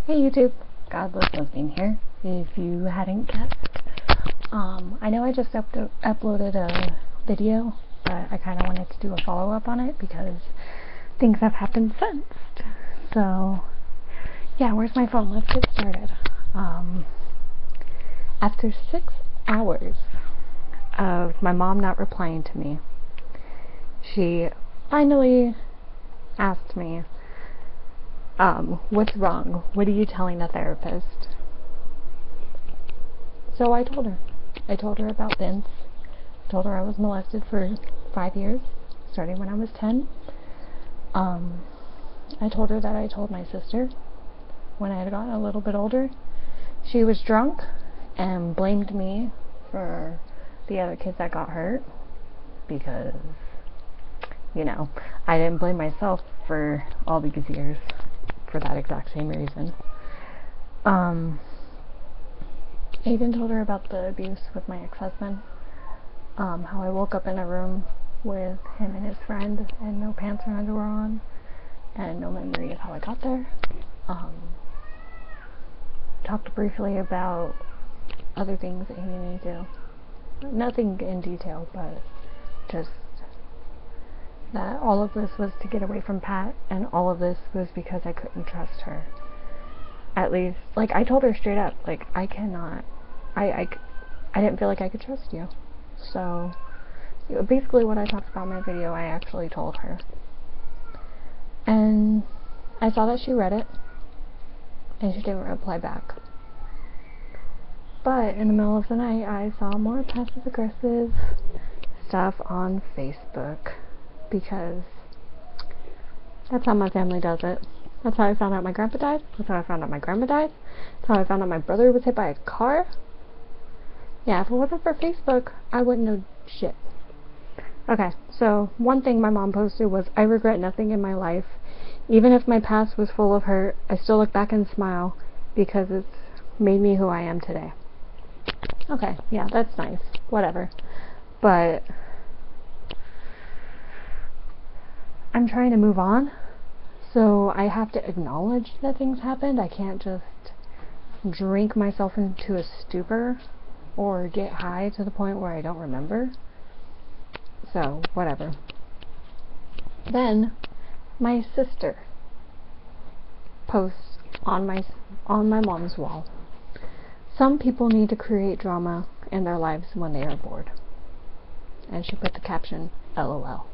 Hey YouTube, Godless Lesbian here. If you hadn't guessed, I know I just uploaded a video, but I kind of wanted to do a follow-up on it because things have happened since. So, yeah, where's my phone? Let's get started. After 6 hours of my mom not replying to me, she finally asked me, what's wrong? What are you telling the therapist? So I told her. I told her about Vince. I told her I was molested for 5 years, starting when I was 10. I told her that I told my sister when I had gotten a little bit older. She was drunk and blamed me for the other kids that got hurt because, you know, I didn't blame myself for all these years for that exact same reason. I even told her about the abuse with my ex-husband, how I woke up in a room with him and his friend and no pants or underwear on and no memory of how I got there. Talked briefly about other things that he made me do. Nothing in detail, but just that all of this was to get away from Pat, and all of this was because I couldn't trust her. At least, like, I told her straight up, like, I didn't feel like I could trust you. So, basically what I talked about in my video, I actually told her. And I saw that she read it, and she didn't reply back. But in the middle of the night, I saw more passive-aggressive stuff on Facebook, because that's how my family does it. That's how I found out my grandpa died. That's how I found out my grandma died. That's how I found out my brother was hit by a car. Yeah, if it wasn't for Facebook, I wouldn't know shit. Okay, so one thing my mom posted was, I regret nothing in my life. Even if my past was full of hurt, I still look back and smile because it's made me who I am today. Okay, yeah, that's nice. Whatever. But I'm trying to move on, so I have to acknowledge that things happened. I can't just drink myself into a stupor or get high to the point where I don't remember. So, whatever. Then, my sister posts on my mom's wall, some people need to create drama in their lives when they are bored. And she put the caption, LOL.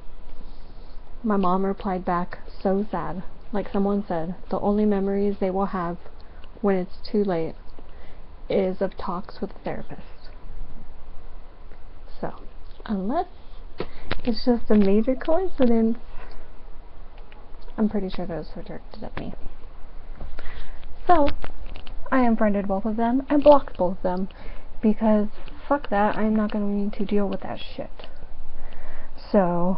My mom replied back, so sad. Like someone said, the only memories they will have when it's too late is of talks with a therapist. So, unless it's just a major coincidence, I'm pretty sure those were directed at me. So, I unfriended both of them and blocked both of them because fuck that, I'm not going to need to deal with that shit. So,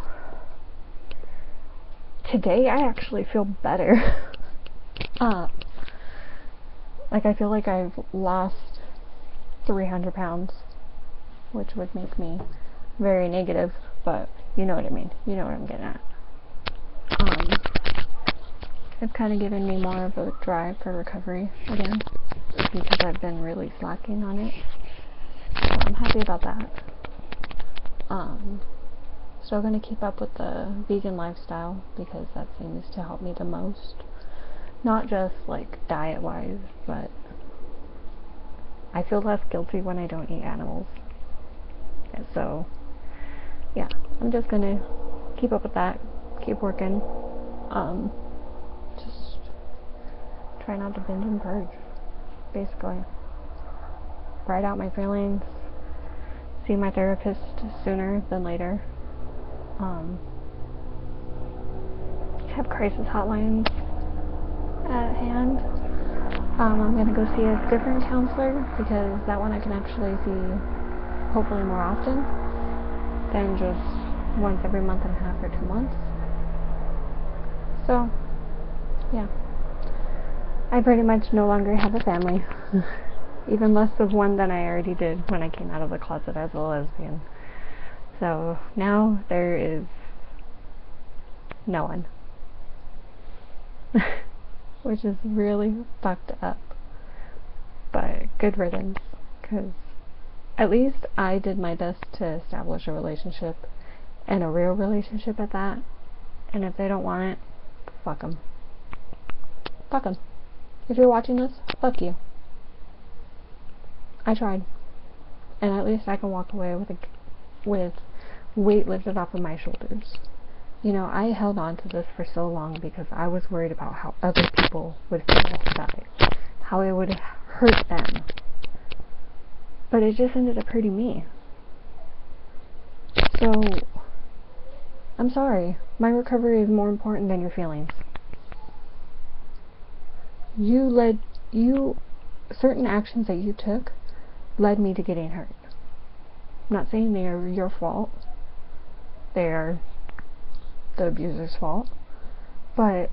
today I actually feel better. Like, I feel like I've lost 300 pounds, which would make me very negative, but you know what I mean. You know what I'm getting at. It's kind of given me more of a drive for recovery again, because I've been really slacking on it. So I'm happy about that. Still going to keep up with the vegan lifestyle because that seems to help me the most. Not just like diet wise, but I feel less guilty when I don't eat animals. And so, yeah, I'm just going to keep up with that, keep working. Just try not to binge and purge, basically. Write out my feelings, see my therapist sooner than later. Have crisis hotlines at hand. I'm going to go see a different counselor because that one I can actually see hopefully more often than just once every month and a half or 2 months. So, yeah. I pretty much no longer have a family. Even less of one than I already did when I came out of the closet as a lesbian. So, now there is no one. which is really fucked up. But good riddance, because at least I did my best to establish a relationship, and a real relationship at that. And if they don't want it, fuck them. Fuck them. If you're watching this, fuck you. I tried. And at least I can walk away with weight lifted off of my shoulders. You know, I held on to this for so long because I was worried about how other people would feel about it. How it would hurt them. But it just ended up hurting me. So, I'm sorry. My recovery is more important than your feelings. Certain actions that you took led me to getting hurt. I'm not saying they are your fault. They are the abuser's fault. But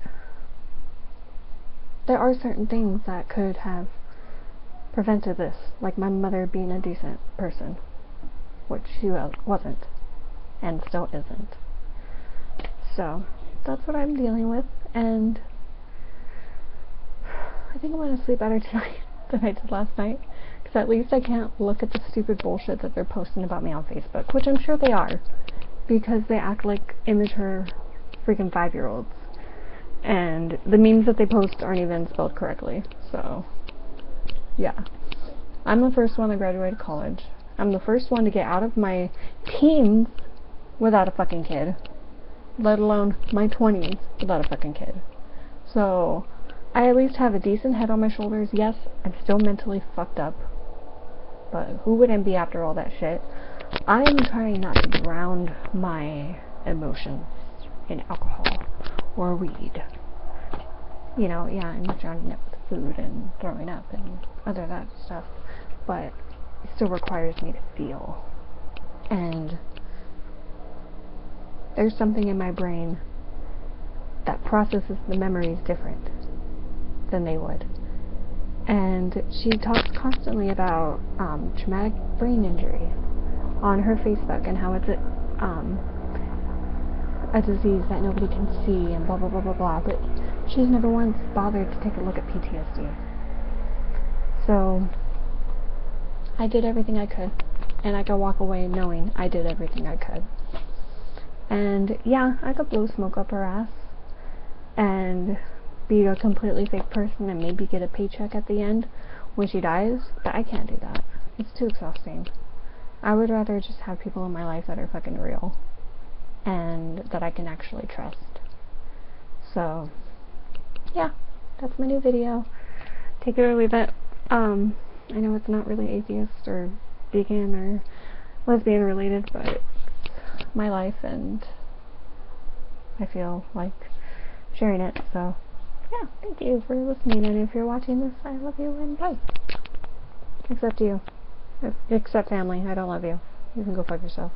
there are certain things that could have prevented this. Like my mother being a decent person. Which she wasn't. And still isn't. So, that's what I'm dealing with. And I think I'm going to sleep better tonight than I did last night. Because at least I can't look at the stupid bullshit that they're posting about me on Facebook. Which I'm sure they are. Because they act like immature freaking 5-year-olds. And the memes that they post aren't even spelled correctly. So, yeah. I'm the first one to graduate college. I'm the first one to get out of my teens without a fucking kid. Let alone my 20s without a fucking kid. So, I at least have a decent head on my shoulders. Yes, I'm still mentally fucked up. But who wouldn't be after all that shit? I am trying not to drown my emotions in alcohol or weed. You know, yeah, I'm drowning it with food and throwing up and other that stuff. But it still requires me to feel. And there's something in my brain that processes the memories different than they would. And she talks constantly about traumatic brain injury on her Facebook and how it's a disease that nobody can see and blah blah blah blah blah, but she's never once bothered to take a look at PTSD. So I did everything I could, and I could walk away knowing I did everything I could. And yeah, I could blow smoke up her ass and be a completely fake person and maybe get a paycheck at the end when she dies, but I can't do that. It's too exhausting. I would rather just have people in my life that are fucking real and that I can actually trust. So, yeah, that's my new video. Take it or leave it. I know it's not really atheist or vegan or lesbian related, but it's my life and I feel like sharing it. So, yeah, thank you for listening, and if you're watching this, I love you and bye. Except you. Except family, I don't love you. You can go fuck yourself.